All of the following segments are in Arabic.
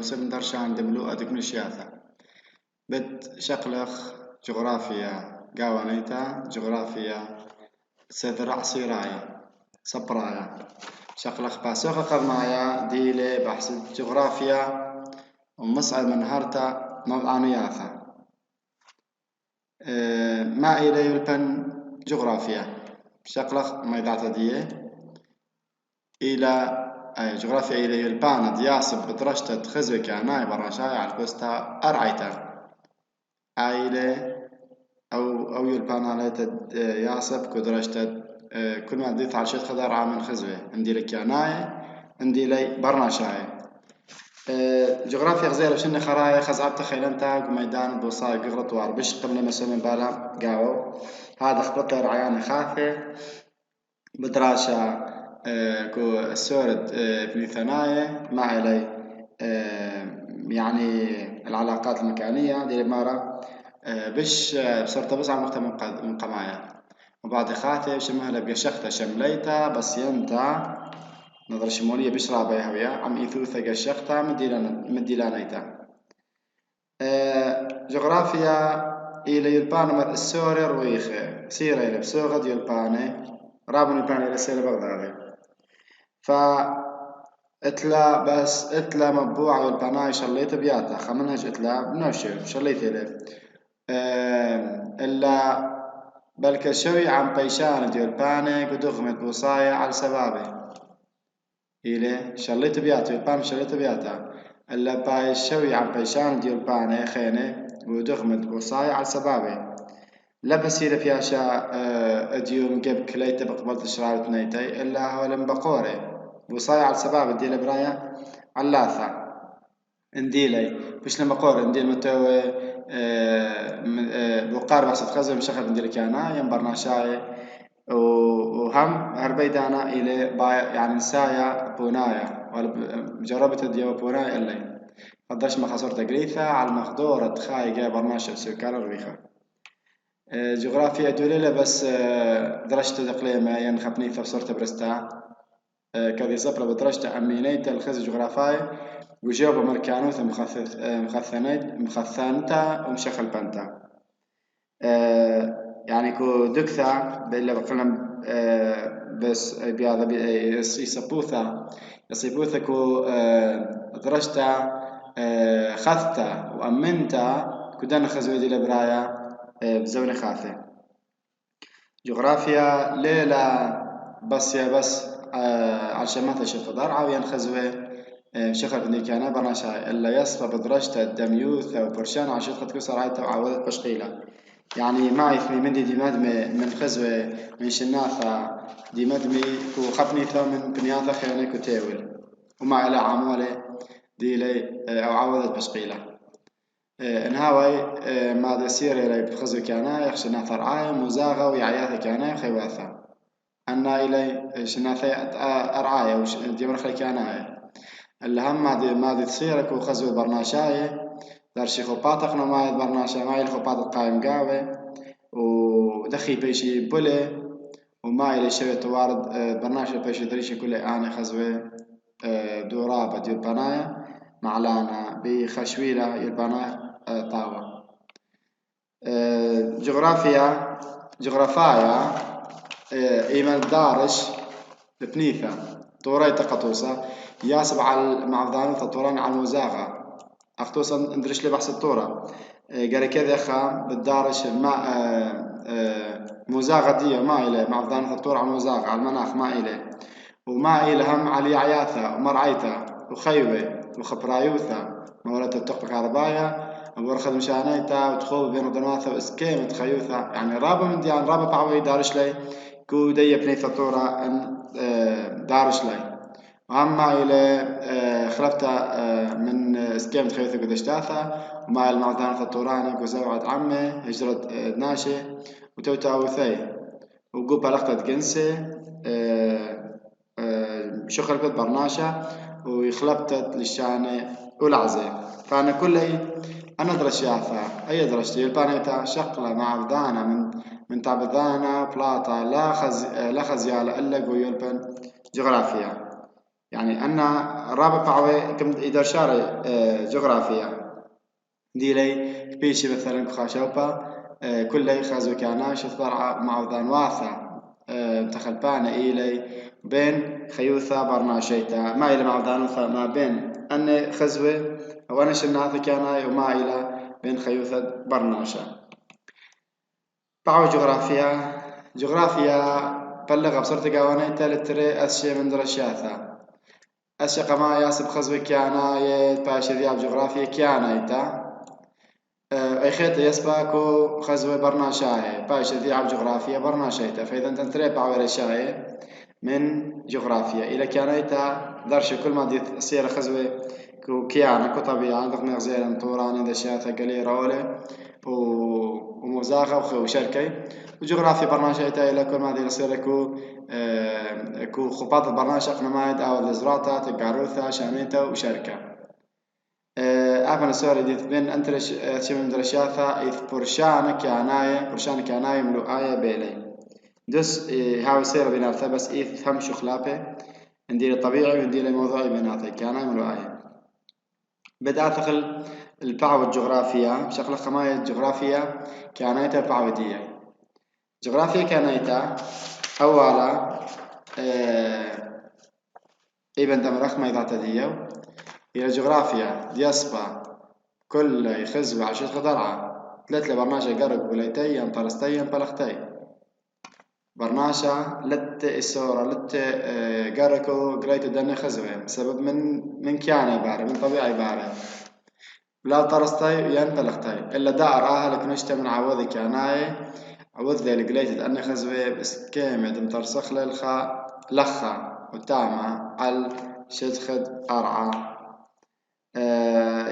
وسبن درشان دملو أدقن الشياثة بد شقلخ جغرافيا قاوانيتا جغرافيا سذرع صيرايا صبرايا شقلخ باسوخ قرنايا ديلي بحث جغرافيا ومصعد من هرتا موضعنياثا ما إلي البن جغرافيا شقلخ ميدعتا ديه إلى جغرافيا إلى يلبان دياسب بدرجة خزوة كاناي براشاي على الكوستا أرعيتا عائلة أو يلبان على ياسب كدرجة كل ما ديت على شيء خضر عامل خزوة عندي لك كاناي عندي لي برناشاي جغرافيا غزيرة وشن خرايا خزعبت خيلنتا ميدان بوصاي قغرط واربش قبل ما سمي بالا قاو هذا خبط رعيان خاثة بدراشة كو السورد بن ثنايا مع إلي يعني العلاقات المكانية دي مرة بش بصرت بس على مقطع من قمايا وبعد خاطر شمهلا بقشخته شمليتا بس ينتا نظر شمولية بش رابيها ويا عم إثوثة قشخته مديلانيتا جغرافيا إلى يلبان مر السوري رويخة سيرة إلى بسوغد يلباني رابن يلبان إلى سيرة بغدادي اتلا بس اتلا مطبوعة والبناي شليت بياتا خمنهج اتلا بنوشي شليت له الا بلك شوي عن بيشان ديال باني قدغمت بوصايا على سبابه إلي شليت بياتا البان شليت بياتا الا باي شوي عن بيشان ديال باني خينه قدغمت بوصايا على سبابه لبس إلى فياشا اديوم جب كليته بقبلت شرارة نيتي الا هو لم بقوري وصايع على السباب دي برايا علاثة انديلي مش لما قور انديل متوي بوقار بحث خزم شخب انديل كانا ينبرنا شاي وهم هربيدانا الى يعني نسايا بونايا جربت ديو بونايا اللي قداش ما خسرت قريثة على المخدورة خاي جاي برناشة بسوكار الريخة جغرافيا دوليلة بس درجة تقليمة ينخبني فصرت برستا كذي صفرة بدرجة أمينيت الخز جغرافاي وجاوب مركانوث مخثنتا ومشخل بنتا يعني كو دكثا بيلا بقلم بس بهذا يصيبوثا كو درجة خثتا وأمنتا كدان خزوي دي لبرايا بزون خاثة جغرافيا ليلة بس يا بس عشان ما تشوف ضرعة وينخزوه شخر بني كان برناشا إلا يصفى بدرجة الدميوث وبرشان عشان قد كسر عيته وعودت بشقيلة يعني ما يثني من دي مدمي من خزوة من شناثة دي مدمي وخفني ثا من بنياثة خياني كتاول وما إلى عمولة دي لي أو عودت بشقيلة انهاوي ما يصير إلي بخزو كانا يخشى ناثر عاية مزاغة ويعياثة كانا خيواثة أنا إلي شناثي أرعاية ودي مرخلي كاناية الهم ما دي تصيرك وخزو برناشاية دارشي خوباتق نماية برناشا ماي الخوبات قايم قاوي ودخي بيشي بولي وما إلي شوية توارد برناشا بيشي دريشي كل آني خزوي دورابة ديال بناية معلانا بخشويلة يلبناية طاوة جغرافايا إيمان دارش بنيثة طوري تقطوسة ياسب على معضانة طوران على المزاغة أخطوسا ندرش لي بحث الطورة قال كذا خام بالدارش الماء مزاغة دي ما إلى معضانة الطورة على المزاغة على المناخ ما إلى وما إلى هم على عياثة ومرعيثة وخيوة وخبرايوثة مولات التقبك عرباية ورخد مشانيتا وتخوب بين ودنواثة واسكيمة خيوثة يعني رابا من ديان رابا بعوي دارش لي كو دي بنيثة طورة ان دارش لي وأما إلى خلفتا من اسكيمة خيوثة قدشتاثة وما إلى معضانة الطورانة وزوعة عمي هجرة ناشي وتوتا وثي وقوبا لقطة جنسي شخر بيت برناشة ويخلبتت للشانة والعزة فأنا أنا درش يعثا أي درجتي البانيتا شقلة مع بدانا من تعبدانا بلاطة لا خزيالة إلا قويلبن جغرافيا يعني أن رابع باعوي كم إدار شارع جغرافيا ديلي بيشي مثلا كخاشوبا كل خازو كانا شطرع معوذان واثا تخلبان إلي بين خيوثا برناشيتا ما إلى معوذان ما بين أن خزوة أو أنا شناث كانا وما إلى بين خيوثا برناشا باعو جغرافيا بلغ بصرت قوانا تلتري أسشي من درشاثا أسشي قما ياسب خزوة كانا يتباشي ذياب جغرافيا كانا يتا أيخيت يسباكو خزوة برناشاي باش ذي عب جغرافيا برناشايتا فإذا أنت تريب باور شاي من جغرافيا إلى كانيتا درش كل ما دي سير خزوة كيانا كطبيعة عندك مغزيلا طوران إذا شاتا قلي رولة ومزاغة وشركي وجغرافيا برناشايتا إلى كل ما دي سير كو خباط البرناشا قنمايد أو الزراطة تقاروثا شاميتا وشركة أفن السؤال دي بين أنترش من درشاثا إذ برشان كعناية ملو آية بيلي دس هاو سير بيناتها بس إذ هم شخلابه ندير طبيعي وندير موضوعي بيناتها كعناية ملو آية بدأ ثقل البعو الجغرافيا شغلة خماية الجغرافيا كعناية البعو دي جغرافيا كعناية أولا إبن دمرخ ما يضعت ديو هي الجغرافيا دياسبا كل خزبة عشرة خضرعة ثلاث برنامج قرق بليتي طرستي بلختي برناشا لت السورة لت قرقو قريت دنا خزبة بسبب من كيان عبارة من طبيعة عبارة لا طرستي ين بلختي إلا دار أهلك نشتا من عوضي كياناي عوض ذي لقليت دنا خزبة بس كيم يدم ترسخ للخا لخا وتعمى على شدخد أرعى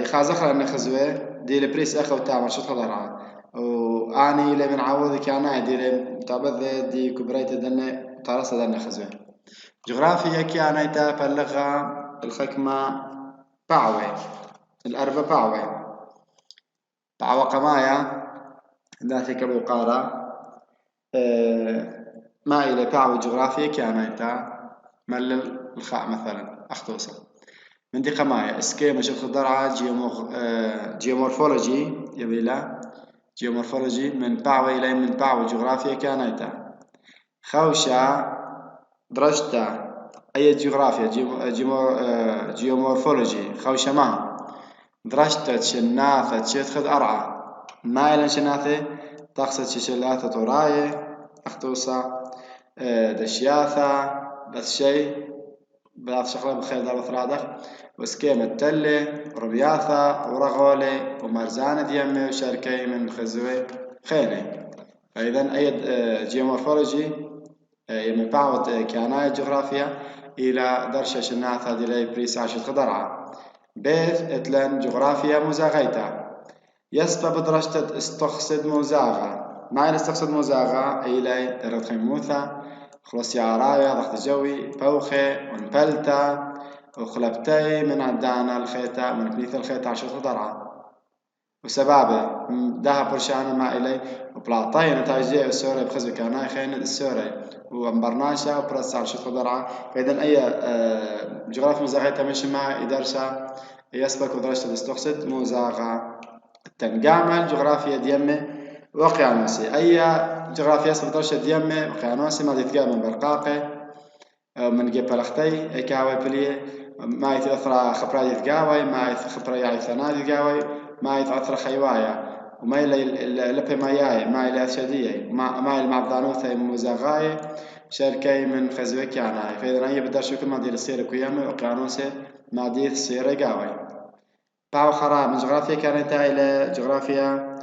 يخازخر أن خزوة دي لبريس أخو تامر شو تخضرها وأني اللي من عوض كان دي تابذ دي كبريت دنا ترصد أن خزوة جغرافيا كان تبلغ الخكمة بعوي الأربع بعوي قمايا ذاتي كبوقارة ما إلى بعوي جغرافيا كان ملل الخاء مثلا أختصر من دي قماية اسكيما شوف خضرعة جيومورفولوجي يبيلا جيومورفولوجي من باعوي إلى من باعوي جغرافيا كانيتا خوشة درجتا أي جغرافيا جيومورفولوجي خوشة ما درجتا شناثة تشتخذ أرعى ما إلى شناثة تقصد شلاثة طراية أخطوصة دشياثة بس شيء بعض شغلات بخير دار ثرادخ وسكيمة تلة وربياثة ورغولة ومرزانة ديمة وشاركي من خزوة خينة فإذا أي جيومورفولوجي يمن بعض كياناية جغرافيا إلى درشة شناثة ديلي بريس عشت خضرعة بيث اتلن جغرافيا مزاغيتا يسبب درجة استقصد مزاغة ما استقصد مزاغة إلى درجة خيموثة خلص يا رايا ضغط الجوي بوخي ونبلتا وخلبتي من عدانا الخيطة من كنيث الخيطة عشر خضرعة وسبابة دها برشانة ما إلي وبلاطين نتاجي السوري بخزو كاناي خين السوري ومبرناشا وبرس عشر خضرعة فإذا أي جغرافيا مزاغيتا مش ما يدرسها يسبك ودرجة الاستقصد مزاغة التنقامل جغرافيا ديمة وقيانوسي أي جغرافيا يسبك درجة ديمة وقيانوسي ما تتقامل برقاقي من جبل أختي كاوي بليه ما يتأثر خبراء يتقاوي ما يتخبر يعي ثناد يتقاوي ما يتأثر خيوايا وما يلبي ما ياي ما يلي أشدية ما المعضانوثة مزاغاي شركي من خزوك يعني فإذا أي بدر شو كل ما دير السير كويامة وقانوسة ما دير السير قاوي باو خراب من جغرافيا كانت إلى جغرافيا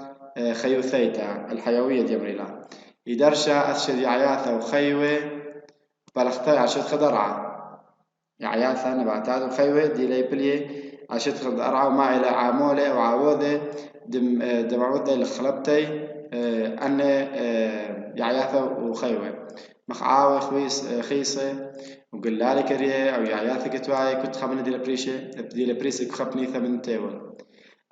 خيوثيتا الحيوية ديمريلا يدرشا أشد عياثة وخيوة بلختي عشت خضرعة عياثة نباتات وخيوة دي لي بليه عشت خضرعة وما إلى عامولة وعوضة دمعوضة لخلبتي أن يعياثة وخيوة مخعاوة خيصة وقلالي كريه أو يعياثة كتواي كنت خمنا دي لبريشة كخبني ثمن تيول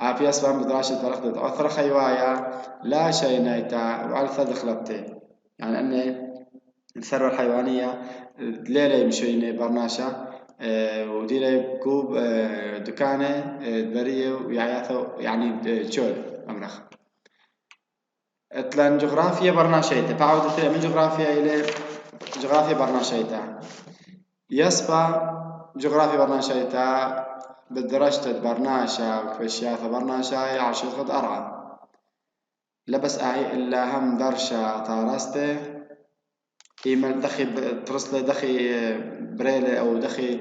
عافية أسبان بدراشة بلختة أثر خيوايا لا شيء نايتا وعلى ثد خلبتي يعني أن الثروة الحيوانية ليلة يمشيني برناشا وديلي كوب دكانة برية ويعيثو يعني تشول أمرخ اتلان جغرافيا برناشيتا بعود من جغرافيا إلى جغرافيا برناشيتا يسبا جغرافيا برناشيتا بالدرجة برناشا وكفشياثة برناشا عشان خد أرعى لبس أهي إلا هم درشا طارسته إيمن دخي ترسله دخي بريلة أو دخي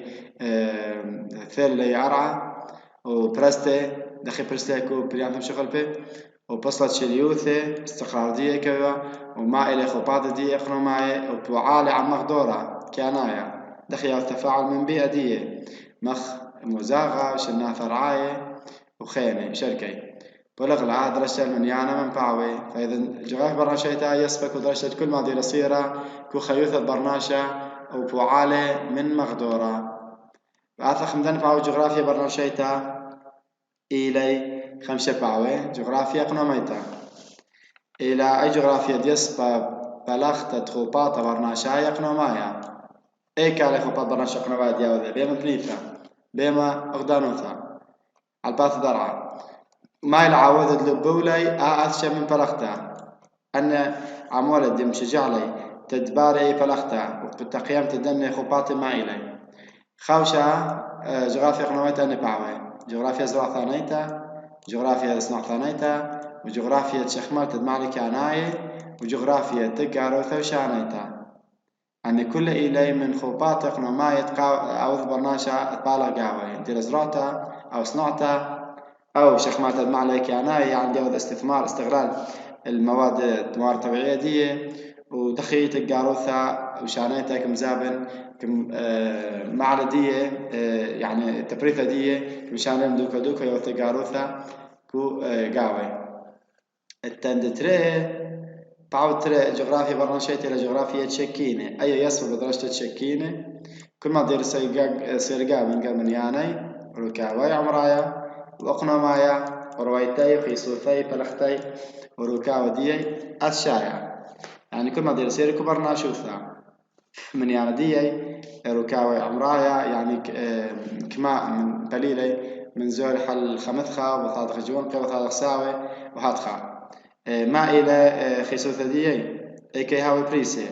ثيل أرعى وبرسته دخي برستيكو بريانهم شغل به وبصلت شليوثة استقرارية كذا وما إلى خباط دي يقنوا معي وبوعالي عن مقدورة كانايا دخي التفاعل من بيئة دي مخ مزاغة وشناث رعاية وخيمة شركي بلغ العاد درجة المنيانة من باوي فإذا الجغاف برناشيتا يسبك ودرجة كل ما دي لصيرة كو خيوثة برناشة وبوعالي من مقدورة وآثا خمدان باوي جغرافيا برناشيتا إلي خمسة باوي جغرافيا قنوميتا إلى أي جغرافيا ديسبا بلغت تخوبات برناشايا قنومايا أي كالي خوبات برناشا قنومايا دياوذي بيما بنيثا بيما أغدانوثا الباث درعا ما العوض اللبولي أثشى من بلغتا أن عمولة دي مشجع لي تدباري بلغتا وبالتقيام تدني خوبات ما إلي خوشة جغرافيا قنوميتا نبعوي جغرافيا زراعة ثانيتا جغرافيا صناعة ثانيتا وجغرافيا شخمال تدمالي كاناي وجغرافيا تقاروثا وشانيتا أن كل إلي من خوبات قنوماية أو برناشا تبالغ قاوي دير زراعتا أو صناعتا أو شخمال تدمالي كاناي يعني ديوذ استثمار استغلال المواد الطبيعية دي ودخي تقاروثا وشانيتا كمزابن كم معلدية يعني التبريثة دي كمشانم دوكا يوثقاروثا كو قاوي التندتري بعود تري جغرافيا برناشيتي لجغرافيا تشكينة أي يصف بدرجة تشكينة كل ما دير سيرقا من قبل ياني وركاوي عمرايا وأقنمايا ورويتي وخيصوثي بلختي وركاوي دي أشايا يعني كل ما دير سيركو برناشوثا من يعني دي ركاوي عمرايا يعني كما من قليلة من زول حل خمثخا وثادخ جونقة وثادخ ساوي وهاتخا ما إلى خيسوثة دي ايكي هاوي بريسي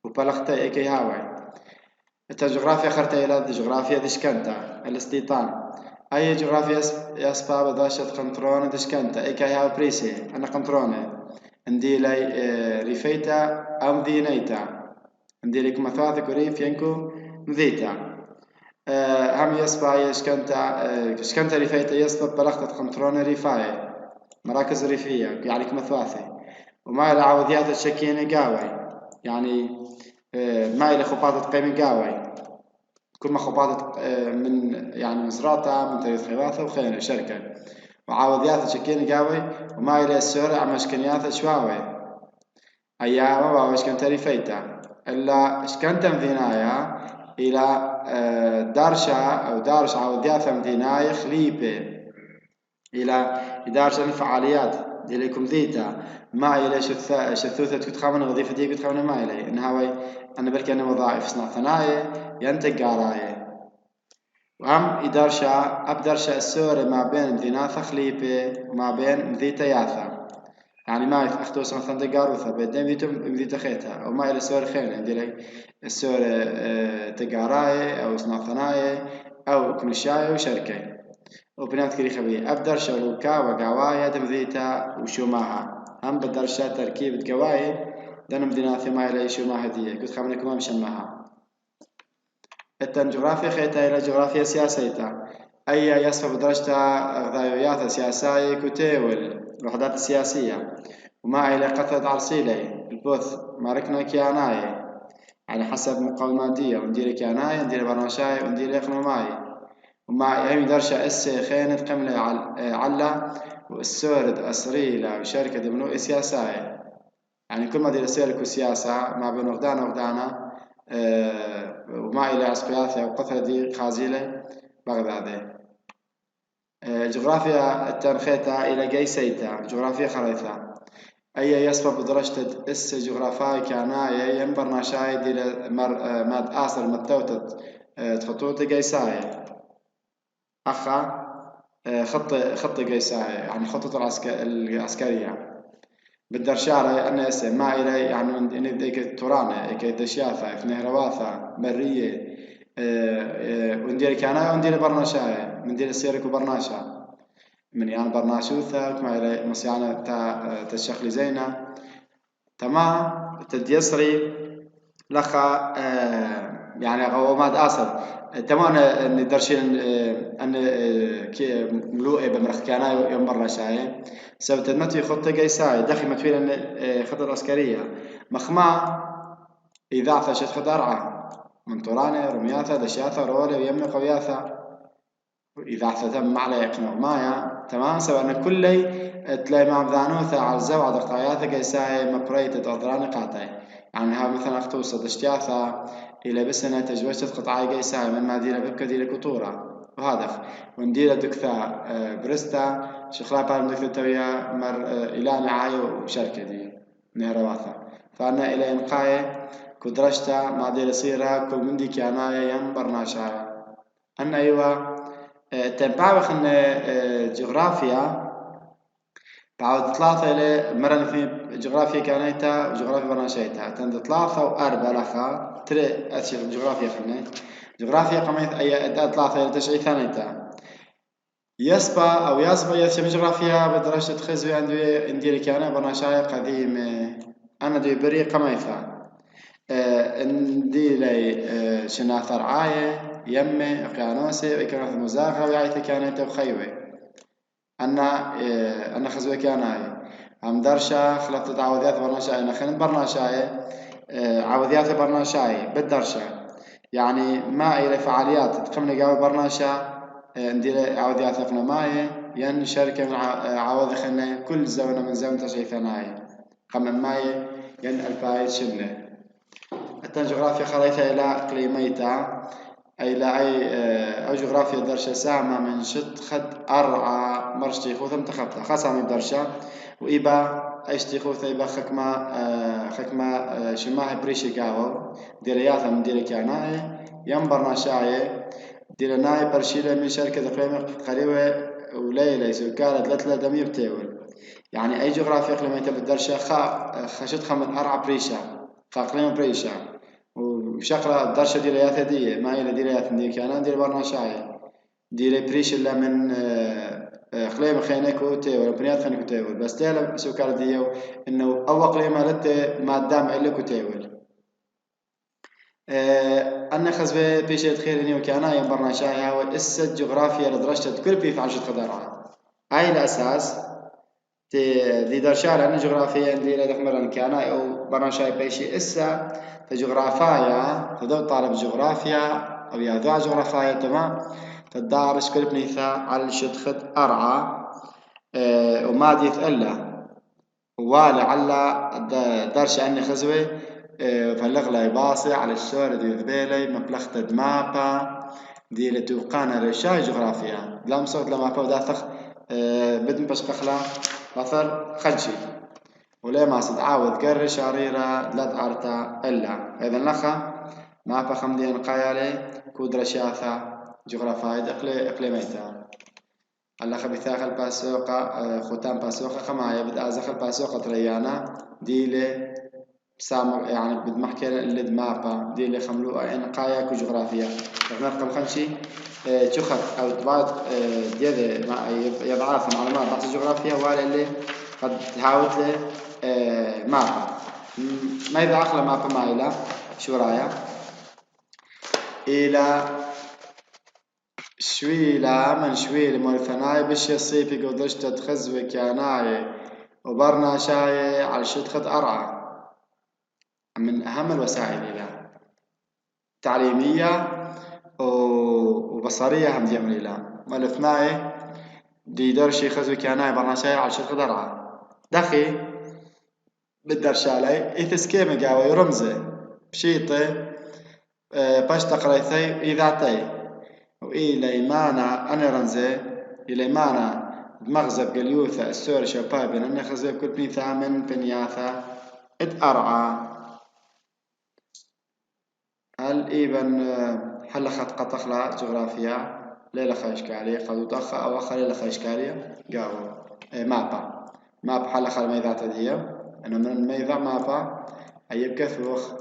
وبلغتي ايكي هاوي انت جغرافيا خرتا إلى جغرافيا دشكنتا الاستيطان أي جغرافيا يسبا بداشة قنطرون دشكنتا ايكي هاوي بريسي أنا قنطرونة عندي لي ريفيتا أم دينيتا عندي لكم مثاثك وريف ينكو مذيتا هم يسبا يشكنتا ريفيتا يسبا بلغتت قنطرون ريفاية مراكز ريفية يعني كمثواثي وما إلى عوضيات الشكينة قاوي يعني ما إلى خباطة قيمة قاوي كل ما خباطة من يعني مزراطة من تريث خواثة وخينة شركة وعوضيات الشكينة قاوي وما إلى السورة مشكنيات شواوي أيام ما مشكنتا ريفيتا إلا شكنتا مدينايا إلى دارشة أو دارش عوضيات مدينايا خليبة إلى إدارة الفعاليات ديليكم ذيتا ما إلى شثوثة كتخامن وظيفة دي كتخامن ما إلي إنها أنا بركي أنا وظائف صنع ثنايا ينتج قارايا وهم إدارشة أبدرشة السورة ما بين مديناثة خليبة وما بين مذيتا ياثا يعني ما أختوص مثلا تقاروثا بدين مذيتم مذيتا خيتا أو ما إلى سورة خينا عندي السورة تقارايا أو صنع ثنايا أو كنشايا وشركة وبنات كري خبي أبدرشة لوكا وقوايا دمذيتا وشوماها هم بدرشة تركيب قوايا دنم ديناثي ما إلى شوماها دي كنت خبركم مشماها التن جغرافيا خيتا إلى جغرافيا سياسيتا أي يصف بدرجة غذايات سياسية كتيول الوحدات السياسية وما إلى قثة عرسيلي البوث ماركنا كياناي على حسب مقاوماتية وندير كياناي وندير برناشاي وندير إقنوماي وما هي درشة إسي خينة قملة علا والسورد أسريلة وشركة دمنو سياساي يعني كل ما دير سيركو سياسة ما بين وغدانا وما إلى عسقياثة وقثة دي خازيلة بغدادي جغرافيا التنخيطة إلى جيسيتا جغرافيا خريطة أي يصف بدرجة إس جغرافيا كانايا ينبرنا شايد إلى ماد آسر متوتت خطوط قيساية أخا خط قيساية يعني الخطط العسكرية بالدرشارة أنا اسم ما إلي يعني إن ديك تورانة كي دشيافة في نهرواثة برية وندير كانا وندير برناشاية مندير السيرك وبرناشا من يعني برناشوثة كما إلي مصيانة تشخلي زينة تمام تديسري لخا يعني غوامات أصل تمام إن درشين أن كي ملوء بمرخ كانا يوم برناشاية سبت المتي خطة قيساي داخل متويل خطة العسكرية مخمع إذا فشت خطة أرعى من طورانة رمياثة دشياثة رولة ويمنى قوياثة إذا تم على يقنع مايا تمام سواء أن كل تلاقي مع بذانوثة على الزوعة دقاياثة قيساي مبريتة تغضران قاطعي يعني ها مثلا أختوصة دشتياثة إلى بسنة تجوشت قطعي قيساي من ما دينا ببكة دينا كطورة وهدف وندير دكثة برستا شخلا بارم دكثة تويا مر إلى معاي وشركة دي نهرواثة فأنا إلى إنقاية كدرشتا ما دير صيرها كل من دي كيانايا يم برناشايا أن أيوة تنبعوخ إن جغرافيا بعد ثلاثة إلى مرة في جغرافيا كانيتا وجغرافيا برناشيتا تند ثلاثة وأربعة لخا تري أشياء جغرافيا خلنا جغرافيا قميت أي ثلاثة إلى تشعي ثانيتا يسبا أو يسبا جغرافيا بدرجة خزوي عندي كان برناشايا قديمة أنا دي بري قميثا عندي لي شناثر عاية يمي اقيانوسي وكانت مزاغة ويعيتي كانت وخيوي أنا خزوي كان هاي أم درشا خلطت عوضيات برناشاي أنا خلت برناشاي عوضيات برناشاي بالدرشا يعني ما إلى فعاليات تقمني قاوي برناشا ندير عوضيات ثقنا ماي ين شركة من عوض خلنا كل زونة من زون تشريفناي قمن ماي ين الفايد شبنه حتى جغرافيا خريطة إلى إقليميتا إلى أي جغرافيا درشة سامة من شت خد أرعى مرشتي خوثم تخبطها خاصة من درشة وإبا أيشتي خوثة إبا خكما شماه بريشي قاوة ديرياثا من ديري كاناي ينبرنا شاية ديرناي برشيلة من شركة إقليمية قريبة وليلة سوكالة ثلاثة دمية بتاول يعني أي جغرافيا إقليمية بالدرشة خشت خمن أرعى بريشة خاقلين بريشة وشغلة درشة ديريات هدية ما هي ديريات دي كان دير برناشاي ديري بريش إلا من قليم خينك وتاول بنيات خينك وتاول بس تالا سوكار ديو إنه أول قليمة لت ما دام إلك وتاول أنا خزبة بيشة خير إني وكأنا يوم برناشاي هو إسد جغرافيا لدرجة كل بيف عشرة قدرها هاي الأساس دي درشال أنا جغرافيا دي لا دخمر كأنا أو برناشاي بيشي إسا جغرافيا تدو طالب جغرافيا أو يذوع جغرافيا تمام تدارس كل بنيثا على شدخد أرعى وما ديث إلا والي على درش أني خزوي فلغلا باصي على الشور دي ذبيلي مبلغت دمابا دي لتوقانا رشاي جغرافيا لم صوت لما بو داثخ بدن بشقخلا مثل خلشي ولا ما صد عاود قر شريرة لا تعرتا إلا إذا لخا ما فخم دي نقايالي كودرا شاثا جغرافايد إقليميتا اللخا بثاخل باسوقا ختام باسوقا خمايا بدأ زخل باسوقا تريانا ديلي سام يعني بدمحكي اللي دماغا ديلي خملوء نقايا كجغرافيا رقم خمشي تشخت أو تبعض ديالي يضعاف معلومات بحث الجغرافيا ولا اللي قد تحاول له مابا ما إذا عقل مابا ما إلى شو رايا إلى شويلة من شويل مورثناي بش يصيفي قدرش تتخزوي كياناي وبرنا شاي على شدخت أرعى من أهم الوسائل إلى تعليمية وبصرية هم ديم ليلا مالثناي دي درشي خزوي كياناي برنا شاي على شدخت أرعى دخي بالدرشالي إثسكيمي قاوي رمزي بشيطي باش تقريثي إذاتي وإلى مانا أنا رمزي إلى مانا مغزب قليوثة السوري شبابين أنا خزيب كل بني ثامن بنياثة اتأرعى هل إيبن حل خط قطخلا جغرافيا ليلة إشكالية قد تأخ أو أخر ليلة إشكالية جاو ماب حل خل ميذا تديه أنا من ميذا مابا أيب كثوخ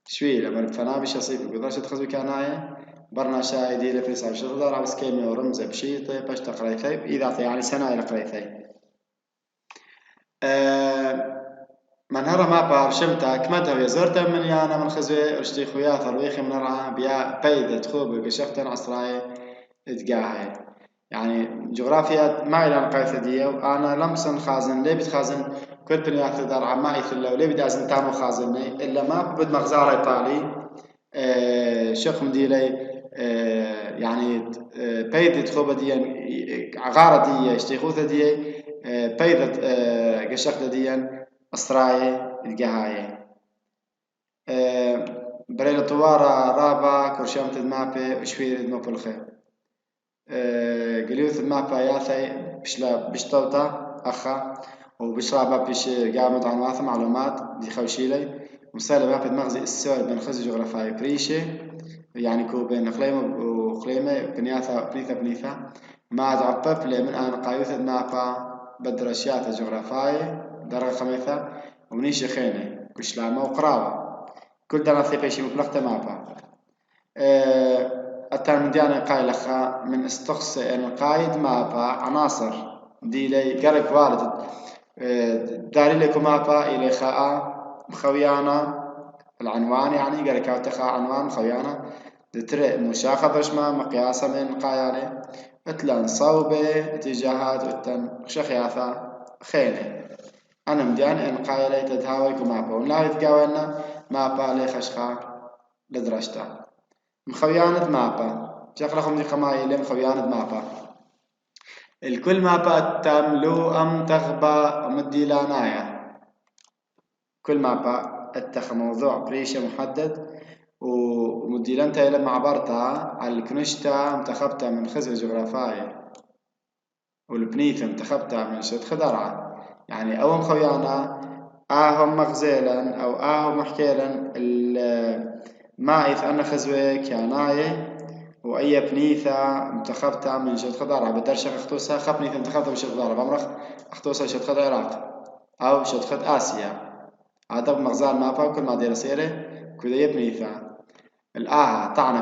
شوي لما الفنابش يصيب بقدرش تخزو كناية برنا شاهدي لفريس عبش تقدر عبس كيمي ورمز بشيطة باش تقريثي إذا يعني سنة إلى قريثي من هرا ما بارشمتا كمدها يزورتا من يانا من خزوي ارشتي خويا ثرويخي من رعا بيا بيدة تخوب قشختن عصراي اتقاهي يعني جغرافيا ما إلى نقايثة دي وأنا لمسن خازن ليه بتخازن كنت بنياث دار عمائي ثلا وليه بدي أزن تامو خازني إلا ما بد مغزارة إيطالي شيخ مديلي يعني بيدة تخوب دي غارة دي اشتيخوثة دي بيدة قشختة دي أسرائي الجهاية بريل طوارة رابا كرشام تدمابي وشوير دمو الخير قليوث المابا ياثي بشتوتا أخا وبشرابا بيش قامت عن واث معلومات دي خوشيلي ومسالة مابا مغزي السؤال بين خزي جغرافيا بريشي يعني كو بين خليمة وخليمة بنيثا ما تعبب لي من أنا قايوث المابا بدرشيات جغرافيا درجة خميثة ومنيش خيني كشلامة وقراوة كل ده نثيقي شي مبلغ مابا التام ديانا قايل أخا من استقصى القايد مابا عناصر دي لي قرق والد داري لكم مابا إلي خاء مخويانا العنوان يعني قرق كاوتخا عنوان مخويانا ترى مشاخة بشما مقياسة من قايالي اتلان صوبة اتجاهات اتن شخياثة خيني أنا مديان إن قايلة تدهاويكو مابا ولا يتقاولنا مابا لي خشخا لدرجتا مخويانة مابا شغلكم دي قمايلة مخويانة مابا الكل مابا تملو أم تغبى مدي لانايا كل مابا اتخ موضوع بريشة محدد ومدي لانتا إلى معبرتها على الكنشتا متخبتها من خزر جغرافية والبنيثة متخبتها من شد خدرعة يعني أو مخويانا آهم مغزيلا أو آهم محكيلا ما إذا أنا خزوة كياناية وأي بنيثة متخبتة من شد خضارة بدرشة اختوسها خب بنيثة متخبتة من شد خضارة بمرخ اختوسها شد خد العراق أو شد خد آسيا هذا بمغزال مابا كل ما دير سيرة كذا بنيثة الآها طعنا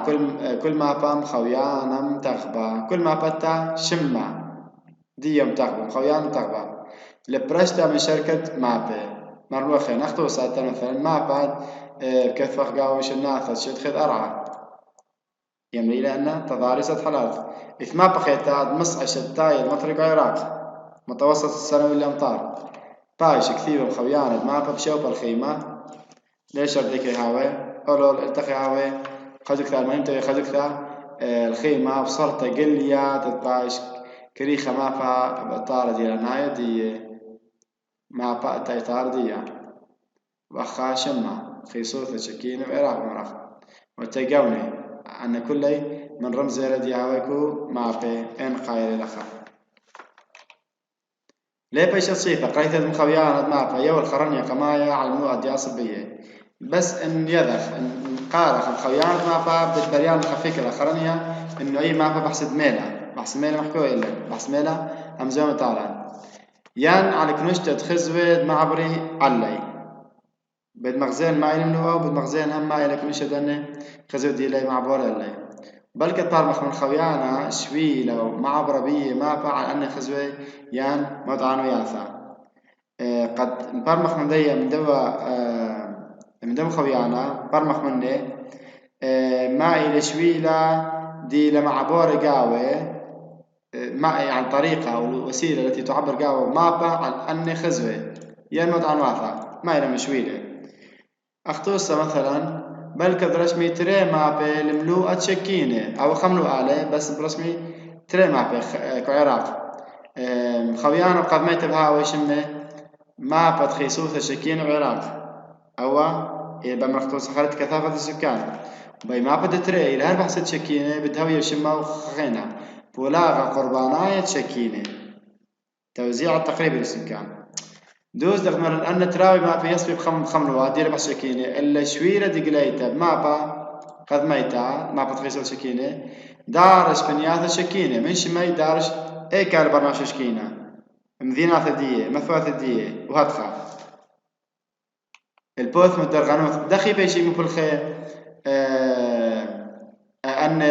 كل مابا مخويانا متخبة كل مابا تا شمة دي متخبة مخويانا متخبة لبرشتها من شركة مابا مروخين اختوسها مثلا مابا كيف قاوش الناس شد خد أرعى يمري لأن تضاريسة حالات إثما بخيتات مصع شتاي المطرق عراق متوسط السنوي الأمطار بايش كثير مخويانة ما بشوف الخيمة ليش رديك هاوي أولو التقي هاوي خدك المهم تبي خدك الخيمة بصرت قليا تتبايش كريخة ما فا بطارة دي لنهاية دي ما فا تايتار دي وأخا شمة خيصوثة شكين وعراق مرخ وتقوني أن كل من رمز ردي هاويكو ما في إن قايل لخا ليه بيش الصيفة قريت المخويان ما في يو الخرنية كمايا على المواد دي عصبية بس إن يدخ إن قارخ الخويان ما في بالبريان خفيك الخرنية إنه أي ما في بحث ميلة محكوة إلا بحث ميلة همزوم تعالى يان على كنشتة خزوة معبري علي بالمغزين ما يلمنوا بالمغزين هم ما يلك مش دني خزو دي لي معبورة لي بل كتار من خويانا شوي لو معبرة بيه ما فعل أن خزوي يان مدعان وياثا قد برمخ من دي من دو خويانا برمخ من دي ما إلى شوي لا دي لمعبورة قاوة ما يعني طريقة أو الوسيلة التي تعبر قاوة ما فعل أن خزوي يان مدعان وياثا ما إلى مشويلة أختوسة مثلا بل كدرشمي تري مابي الملوء تشكينه أو خملو عليه بس برسمي تري مابي كعراق خويانا قد ما يتبها ويشمه ما بتخيسوث شكين عراق أو يبقى مرختوس خلت كثافة السكان بي ما بد تري إلى هالبحث تشكينه بدها يشمه وخينا بولاغة قرباناية تشكينه توزيع التقريبي للسكان دوز دغمر أن تراوي ما في يصفي بخملوا دير بحشكينة إلا شويرة دقليتا مابا قد ميتا ما بتخيصل شكينة دارش بنياث شكينة من شمي دارش كان برنامج شكينة مدينة ثدية مثوى ثدية وهدخل البوث مدرغنوث دخي بيشي مفل خير أن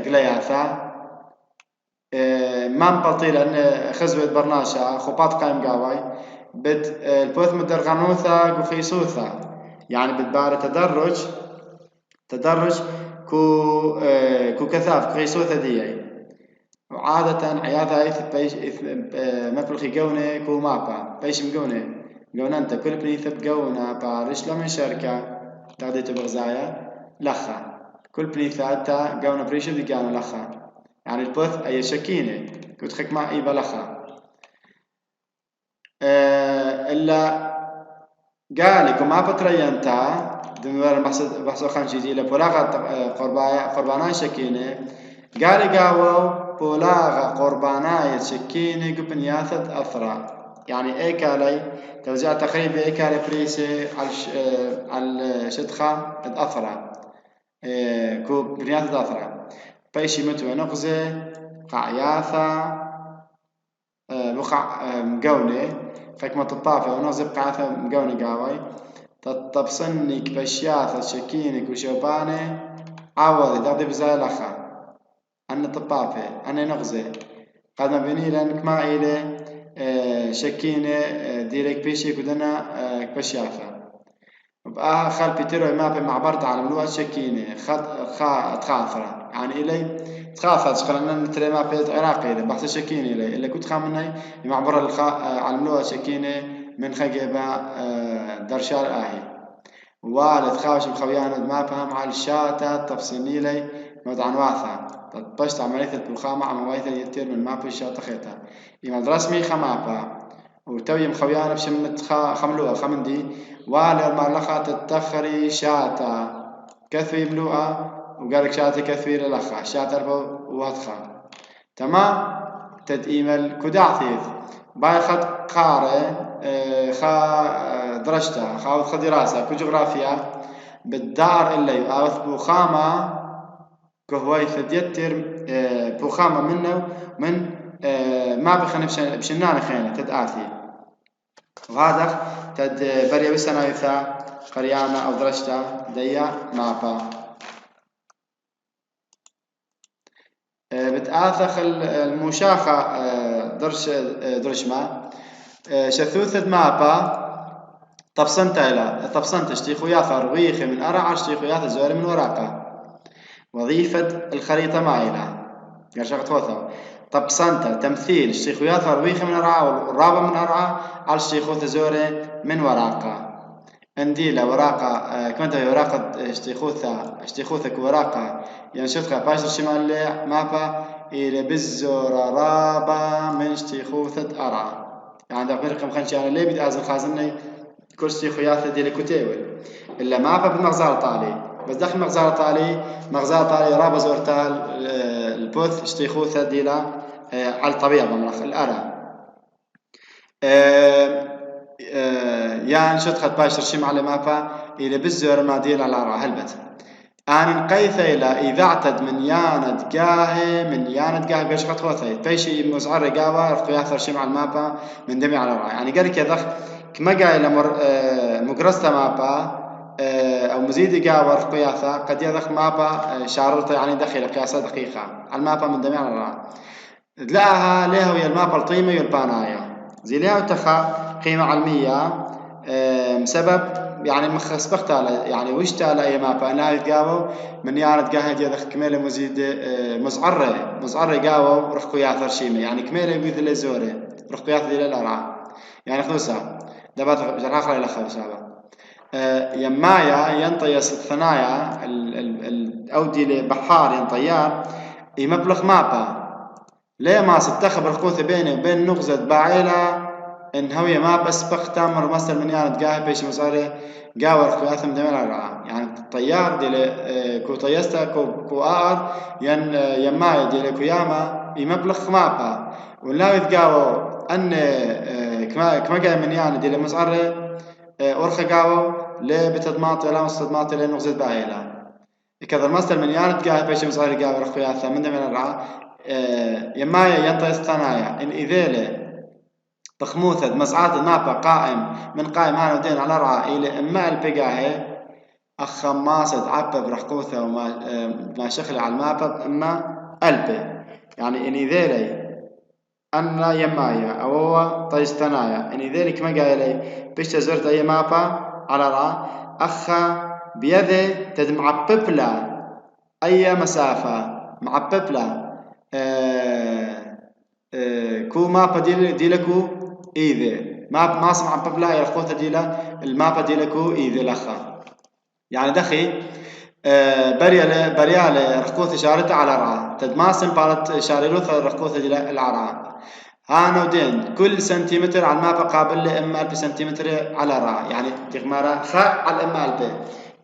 قلياثا مام بطيل أن خزوة برناشا خبات قايم قاوي بد البوث مدرغنوثا قخيصوثا يعني بتبار تدرج كو كثاف قيسوثا ديي وعادة عياذا بيش مفلخي قونة كو مابا بيش مقونة قونة انت كل بنيث بقونة بارش لمن شركة تغديت بغزايا لخا كل بنيثاتا قونة بريشو دي قانو لخا يعني البوث اي شكينة كنت خيك ما ايبا لخا إلا قالك وما بترينتا دمر بحث خمسة دي لبلاغة قرباناي شكينة قال قاوو بلاغة قرباناي شكينة قبن ياثت أثرا يعني إيكالي توزيع تقريبا إيكالي بريسي على شدخة الأثرا كو بنياثت أثرا بيشي متوى نقزة قعياثة بقع مقونة فكما تطافة ونقزة بقعياثة مقونة قاوي تطبصنك بشياثة شكينك وشوبانة عوضي تغضي بزاي لخا أنا طبافة أنا نغزة قد ما بني لأنك ما إلي شكينة ديريك بيشي كدنا بشياثة بقى خال بيترو ما بمعبرت على ملوء شكينة تخاثرة يعني إلي تخاثر شخلنا نتري ما بيت عراقي إلي بحث شكينة إلي كنت خامني معبر على ملوء شكينة من خجبة درشار آهي والد خاوش مخويان ما فهم على الشاتة تفصيني لي مدعن واثا تطبشت عملية البلخامة عموية يتير من مابا الشاتة خيطة إما درسمي خمابا وتوي مخويان بشمت خملوها خمندي والد المعلقة تتخري شاتة كثوي ملوءة وقالك شاتة كثوي للأخا شاتة وهدخا تمام تدئيم الكداعثيث باي خد قارة خا درجته خاوث خا دراسة كجغرافيا بالدار اللي يعرف بوخامة كهواي ثديتر بوخامة منه من ما بخن بشنان خينة تدآثي وهذا تد بريا بسنا يثا قريانة أو درجته ديا مابا بتآثخ المشاخة درشمة شثوثة مابا طبسنت اشتيخوياث أرويخ من أرع اشتيخوياث زوار من وراقة وظيفة الخريطة مايلة قرشاق توثو طبسنت تمثيل اشتيخوياث أرويخ من أرع والرابة من أرع على اشتيخوث زوار من وراقة انديلا وراقة كنت وراقة اشتيخوثك وراقة ينشطها باشر شمال مابا إلى بالزور رابة من اشتيخوثة أرع يعني داخل رقم خنشان اللي بدي أزل خازني كرسي خياطة ديال كتيول إلا مابا بالمغزال طالي بس داخل مغزال طالي رابة زورتال البوث اشتيخوثة ديلا على الطبيعة بمرخ الأرع يعني شطخت باشر شم على مابا إلى بالزور ما ديل على الأرع هلبت أنا قيث إلى إذا اعتد من ياند قاه بيش خطوثي بيشي مزعر قاوة رفقو ياثر شم على المابا من دمي على الأرع يعني قالك يا ذخ كما قايل مقرسة مابا أو مزيد قاوة رفقو ياثر قد يذخ مابا شارلته يعني دخل قياسة دقيقة على المابا من دمي على الأرع تلاقاها ليها ويا المابا الطيمة والبانايا زي ليها وتخا قيمة علمية بسبب يعني مخسبختها يعني وش تالا أي مابا أنها يتقاووا من يارد قاهد يدخ كميلة مزيد مزعرة قاووا رفقو ياثر شيمة يعني كميلة يبيذ اللي زوري رفقو ياثر إلى الأرعى يعني خلصها دبات جرحا خلال الأخر بسابة يمايا ينطيس الثنايا الأودي لبحار ينطيار يمبلغ مابا ليه ما ستخب القوث بيني وبين نغزة بعيلة إن هوية ما بس بختامر مصر من ياند قاهي بيش مصاري قاور قياث من دمير الرعا يعني الطيار دي كو طيستا كو آر يماي دي كو ياما يمبلغ مابا ولا يتقاو أن كما جاي من يعني دي لمسعر أرخى جاو لبتدماط ولا مستدماط لأنه زد باهلا كذا المصدر من يعني تجاه بيش مسعر جاو رخياثة من دم الرعا يمايا ينطي استنايا إن إذيله تخموثة مسعات النابا قائم من قائم هانو دين على رعا إلى إما البقاهي أخماسة عبا برحقوثة وما شخلي على المابا إما ألبي يعني إني ذيلي أن يمايا أو هو طيستنايا إني ذلك ما قايلي بيش تزرت أي مابا على را أخا بيده تدمعببلا أي مسافة معببلا كو مابا ديلكو إيذي ما سمع معببلا يرخوثة ديلا المابا ديلكو إيذي لخا يعني دخي بريالة رخوث شارته على رعا تدماسن بالت شارلوث رخوث العراء هانو دين كل سنتيمتر على المابا قابل لإما ألف سنتيمتر على رعا يعني تغمارا خاء على إما ألف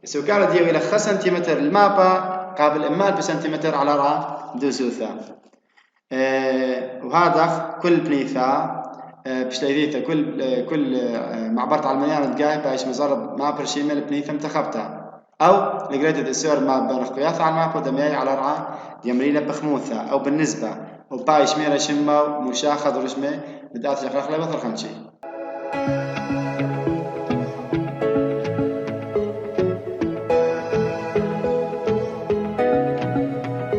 سو كان ديو إلى خا سنتيمتر المابا قابل إما ألف سنتيمتر على رعا دوسوثا وهذا كل بنيثا بشتيديتا كل معبرت على المليان تقاي بايش مزرب ما برشيمل بنيثا متخبتا أو لقيت السعر ما بين قياس على الماب ودمياي على رعا يمرينا بخموثة أو بالنسبة وبايش ميرا شمة ومشاخذ رشمة بدأت يخلق لبث الخمشي